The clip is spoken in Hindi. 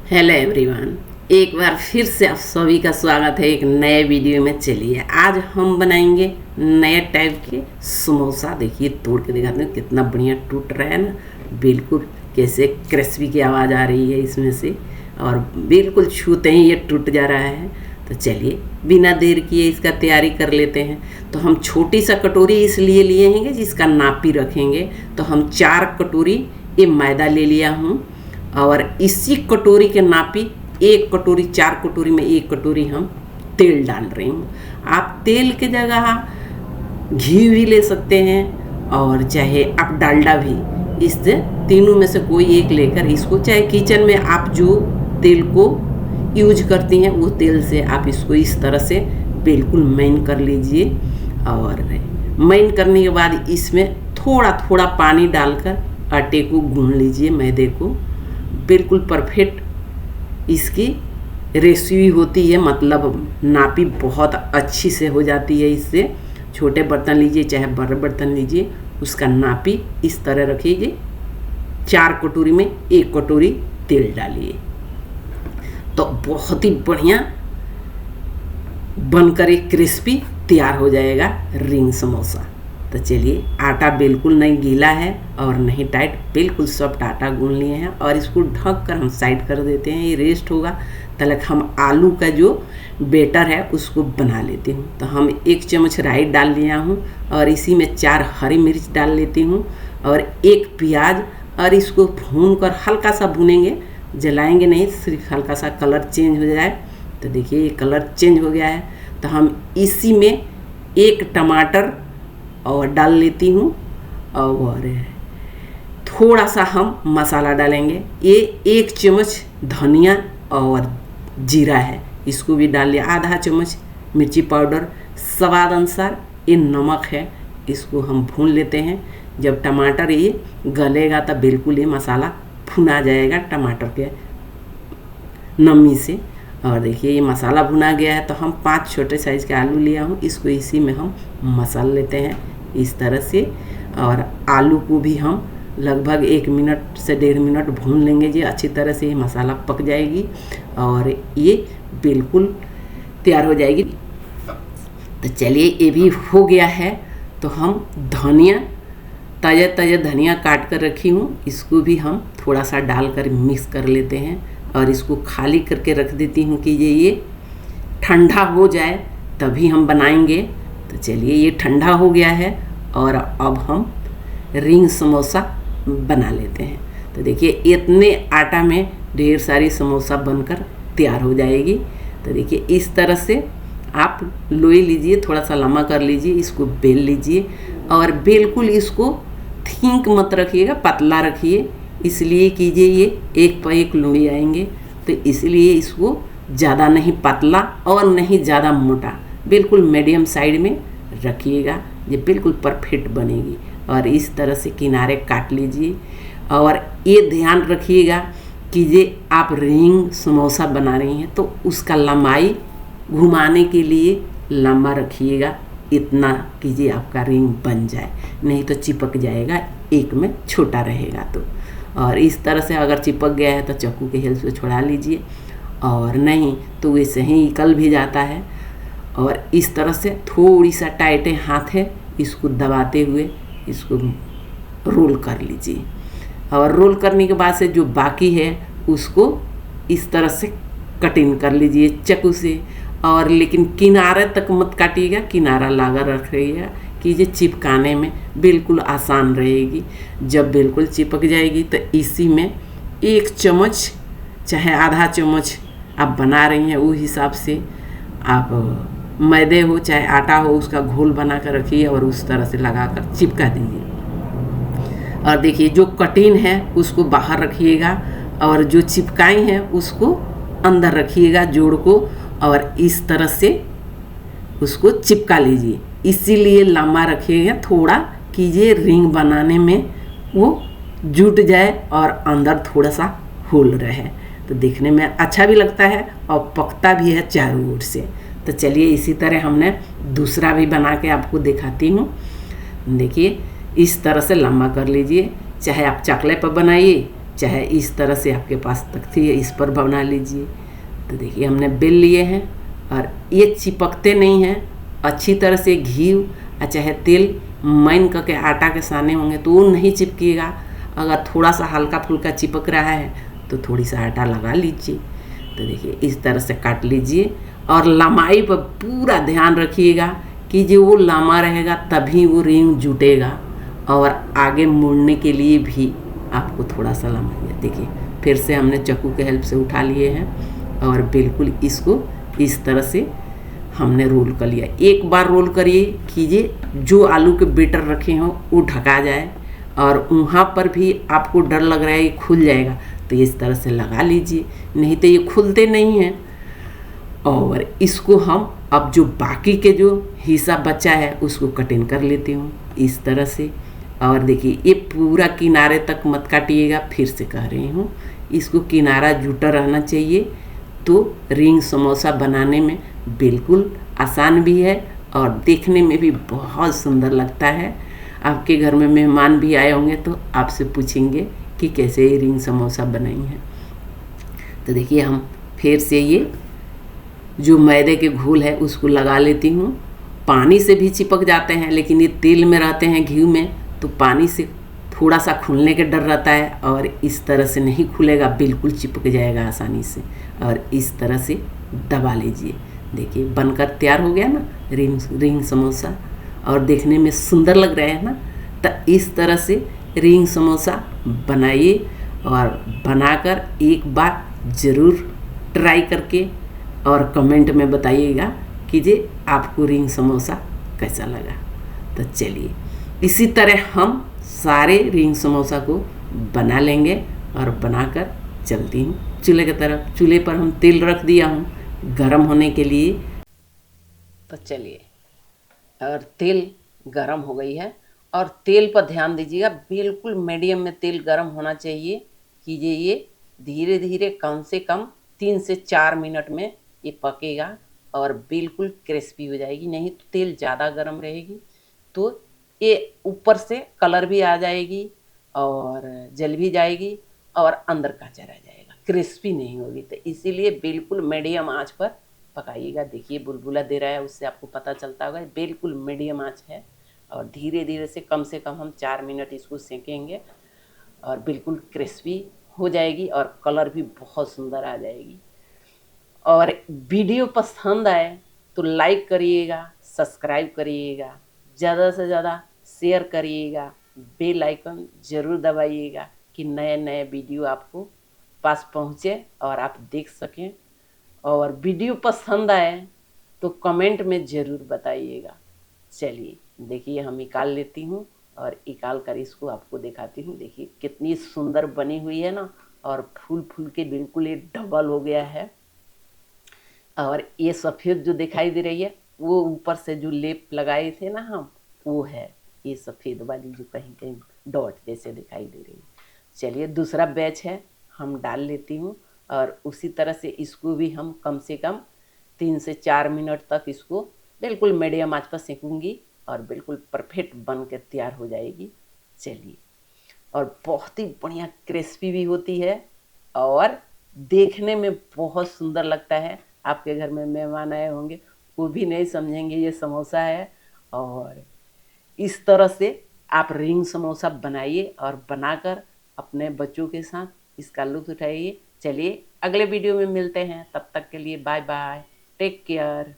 हेलो एवरीवन, एक बार फिर से आप सभी का स्वागत है एक नए वीडियो में। चलिए आज हम बनाएंगे नए टाइप के समोसा। देखिए तोड़ के दिखाते हैं कितना बढ़िया टूट रहा है ना, बिल्कुल कैसे क्रिस्पी की आवाज़ आ रही है इसमें से, और बिल्कुल छूते ही ये टूट जा रहा है। तो चलिए बिना देर किए इसका तैयारी कर लेते हैं। तो हम छोटी सा कटोरी इसलिए लिए हैं जिसका नापी रखेंगे। तो हम 4 कटोरी ये मैदा ले लिया हूँ, और इसी कटोरी के नापी 1 कटोरी, 4 कटोरी में 1 कटोरी हम तेल डाल रही हूँ। आप तेल के जगह घी भी ले सकते हैं, और चाहे आप डालडा भी, इससे तीनों में से कोई एक लेकर इसको, चाहे किचन में आप जो तेल को यूज करती हैं वो तेल से आप इसको इस तरह से बिल्कुल मैन कर लीजिए। और मैन करने के बाद इसमें थोड़ा थोड़ा पानी डालकर आटे को गूंद लीजिए, मैदे को। बिल्कुल परफेक्ट इसकी रेसिपी होती है, मतलब नापी बहुत अच्छी से हो जाती है इससे। छोटे बर्तन लीजिए चाहे बड़े बर्तन लीजिए, उसका नापी इस तरह रखिए। 4 कटोरी में 1 कटोरी तेल डालिए, तो बहुत ही बढ़िया बनकर एक क्रिस्पी तैयार हो जाएगा रिंग समोसा। तो चलिए, आटा बिल्कुल नहीं गीला है और नहीं टाइट, बिल्कुल सॉफ्ट आटा गूंद लिए हैं, और इसको ढक कर हम साइड कर देते हैं। ये रेस्ट होगा तलक हम आलू का जो बेटर है उसको बना लेती हूँ। तो हम 1 चम्मच राई डाल लिया हूँ, और इसी में 4 हरी मिर्च डाल लेती हूँ, और 1 प्याज, और इसको भून कर हल्का सा भूनेंगे, जलाएंगे नहीं, सिर्फ हल्का सा कलर चेंज हो जाए। तो देखिए ये कलर चेंज हो गया है। तो हम इसी में 1 टमाटर और डाल लेती हूँ, और थोड़ा सा हम मसाला डालेंगे। ये 1 चम्मच धनिया और जीरा है, इसको भी डाल लिया। आधा चम्मच मिर्ची पाउडर, स्वाद अनुसार ये नमक है, इसको हम भून लेते हैं। जब टमाटर ये गलेगा तब बिल्कुल ये मसाला भुना जाएगा टमाटर के नमी से। और देखिए ये मसाला भुना गया है। तो हम 5 छोटे साइज़ के आलू लिया हूँ, इसको इसी में हम मसल लेते हैं इस तरह से। और आलू को भी हम लगभग 1 मिनट से 1.5 मिनट भून लेंगे जी, अच्छी तरह से ये मसाला पक जाएगी और ये बिल्कुल तैयार हो जाएगी। तो चलिए ये भी हो गया है। तो हम धनिया, ताज़ा ताज़ा धनिया काट कर रखी हूँ, इसको भी हम थोड़ा सा डालकर मिक्स कर लेते हैं, और इसको खाली करके रख देती हूँ कि ये ठंडा हो जाए तभी हम बनाएंगे। तो चलिए ये ठंडा हो गया है, और अब हम रिंग समोसा बना लेते हैं। तो देखिए इतने आटा में ढेर सारी समोसा बनकर तैयार हो जाएगी। तो देखिए इस तरह से आप लोई लीजिए, थोड़ा सा लम्बा कर लीजिए, इसको बेल लीजिए, और बिल्कुल इसको थिक मत रखिएगा, पतला रखिए, इसलिए कीजिए ये 1 पर 1 लोई आएंगे। तो इसलिए इसको ज़्यादा नहीं पतला और नहीं ज़्यादा मोटा, बिल्कुल मीडियम साइड में रखिएगा, ये बिल्कुल परफेक्ट बनेगी। और इस तरह से किनारे काट लीजिए, और ये ध्यान रखिएगा कि ये आप रिंग समोसा बना रही हैं तो उसका लंबाई घुमाने के लिए लंबा रखिएगा, इतना कीजिए आपका रिंग बन जाए, नहीं तो चिपक जाएगा, एक में छोटा रहेगा। तो और इस तरह से अगर चिपक गया है तो चाकू के हेल्प से छुड़ा लीजिए, और नहीं तो वैसे ही निकल भी जाता है। और इस तरह से थोड़ी सा टाइट हाथ है, इसको दबाते हुए इसको रोल कर लीजिए, और रोल करने के बाद से जो बाकी है उसको इस तरह से कटिंग कर लीजिए चाकू से। और लेकिन किनारे तक मत काटिएगा, किनारा लगा रखिएगा कि ये चिपकाने में बिल्कुल आसान रहेगी। जब बिल्कुल चिपक जाएगी तो इसी में 1 चम्मच चाहे आधा चम्मच आप बना रही हैं वो हिसाब से आप मैदे हो चाहे आटा हो उसका घोल बना कर रखिए, और उस तरह से लगा कर चिपका दीजिए। और देखिए जो कटिंग है उसको बाहर रखिएगा, और जो चिपकाई हैं उसको अंदर रखिएगा जोड़ को, और इस तरह से उसको चिपका लीजिए। इसीलिए लंबा रखिएगा थोड़ा कि ये रिंग बनाने में वो जुट जाए और अंदर थोड़ा सा होल रहे, तो देखने में अच्छा भी लगता है और पकता भी है चारों ओर से। तो चलिए इसी तरह हमने दूसरा भी बना के आपको दिखाती हूँ। देखिए इस तरह से लंबा कर लीजिए, चाहे आप चकले पर बनाइए चाहे इस तरह से आपके पास तख्ती है इस पर बना लीजिए। तो देखिए हमने बेल लिए हैं और ये चिपकते नहीं हैं। अच्छी तरह से घी और चाहे तेल मैन करके आटा के साने होंगे तो वो नहीं चिपकेगा। अगर थोड़ा सा हल्का फुल्का चिपक रहा है तो थोड़ी सा आटा लगा लीजिए। तो देखिए इस तरह से काट लीजिए और लंबाई पर पूरा ध्यान रखिएगा कि जो वो लंबा रहेगा तभी वो रिंग जुटेगा और आगे मुड़ने के लिए भी आपको थोड़ा सा लंबा है। देखिए फिर से हमने चाकू के हेल्प से उठा लिए हैं और बिल्कुल इसको इस तरह से हमने रोल कर लिया। एक बार रोल करिए कीजिए, जो आलू के बेटर रखे हों वो ढका जाए और वहाँ पर भी आपको डर लग रहा है ये खुल जाएगा तो इस तरह से लगा लीजिए, नहीं तो ये खुलते नहीं हैं। और इसको हम अब जो बाकी के जो हिस्सा बचा है उसको कटिंग कर लेती हूँ इस तरह से। और देखिए ये पूरा किनारे तक मत काटिएगा, फिर से कह रही हूँ इसको किनारा जुटा रहना चाहिए। तो रिंग समोसा बनाने में बिल्कुल आसान भी है और देखने में भी बहुत सुंदर लगता है। आपके घर में मेहमान भी आए होंगे तो आपसे पूछेंगे कि कैसे ये रिंग समोसा बनाई है। तो देखिए हम फिर से ये जो मैदे के घोल है उसको लगा लेती हूँ। पानी से भी चिपक जाते हैं लेकिन ये तेल में रहते हैं घी में तो पानी से थोड़ा सा खुलने का डर रहता है और इस तरह से नहीं खुलेगा, बिल्कुल चिपक जाएगा आसानी से। और इस तरह से दबा लीजिए। देखिए बनकर तैयार हो गया ना रिंग समोसा और देखने में सुंदर लग रहा है ना। तो इस तरह से रिंग समोसा बनाइए और बनाकर एक बार ज़रूर ट्राई करके और कमेंट में बताइएगा कि जे आपको रिंग समोसा कैसा लगा। तो चलिए इसी तरह हम सारे रिंग समोसा को बना लेंगे और बनाकर चलती हूँ चूल्हे की तरफ। चूल्हे पर हम तेल रख दिया हूँ गरम होने के लिए। तो चलिए और तेल गरम हो गई है और तेल पर ध्यान दीजिएगा, बिल्कुल मीडियम में तेल गरम होना चाहिए कि ये धीरे धीरे कम से कम 3 से 4 मिनट में ये पकेगा और बिल्कुल क्रिस्पी हो जाएगी। नहीं तो तेल ज़्यादा गरम रहेगी तो ये ऊपर से कलर भी आ जाएगी और जल भी जाएगी और अंदर कच्चा रह जाएगा, क्रिस्पी नहीं होगी। तो इसीलिए बिल्कुल मीडियम आंच पर पकाइएगा। देखिए बुलबुला दे रहा है, उससे आपको पता चलता होगा बिल्कुल मीडियम आंच है और धीरे धीरे से कम हम 4 मिनट इसको सेकेंगे और बिल्कुल क्रिस्पी हो जाएगी और कलर भी बहुत सुंदर आ जाएगी। और वीडियो पसंद आए तो लाइक करिएगा, सब्सक्राइब करिएगा, ज़्यादा से ज़्यादा शेयर करिएगा, बेल आइकन ज़रूर दबाइएगा कि नए नए वीडियो आपको पास पहुँचे और आप देख सकें। और वीडियो पसंद आए तो कमेंट में ज़रूर बताइएगा। चलिए देखिए हम निकाल लेती हूँ और निकाल कर इसको आपको दिखाती हूँ। देखिए कितनी सुंदर बनी हुई है ना और फूल फूल के बिल्कुल ये डबल हो गया है। और ये सफ़ेद जो दिखाई दे रही है वो ऊपर से जो लेप लगाए थे ना हम, वो है ये सफ़ेद वाली जो कहीं कहीं डॉट जैसे दिखाई दे रही है। चलिए दूसरा बैच है हम डाल लेती हूँ और उसी तरह से इसको भी हम कम से कम 3 से 4 मिनट तक इसको बिल्कुल मीडियम आंच पर सेकूंगी और बिल्कुल परफेक्ट बन के तैयार हो जाएगी। चलिए और बहुत ही बढ़िया क्रिस्पी भी होती है और देखने में बहुत सुंदर लगता है। आपके घर में मेहमान आए होंगे वो भी नहीं समझेंगे ये समोसा है। और इस तरह से आप रिंग समोसा बनाइए और बनाकर अपने बच्चों के साथ इसका लुत्फ उठाइए। चलिए अगले वीडियो में मिलते हैं, तब तक के लिए बाय बाय, टेक केयर।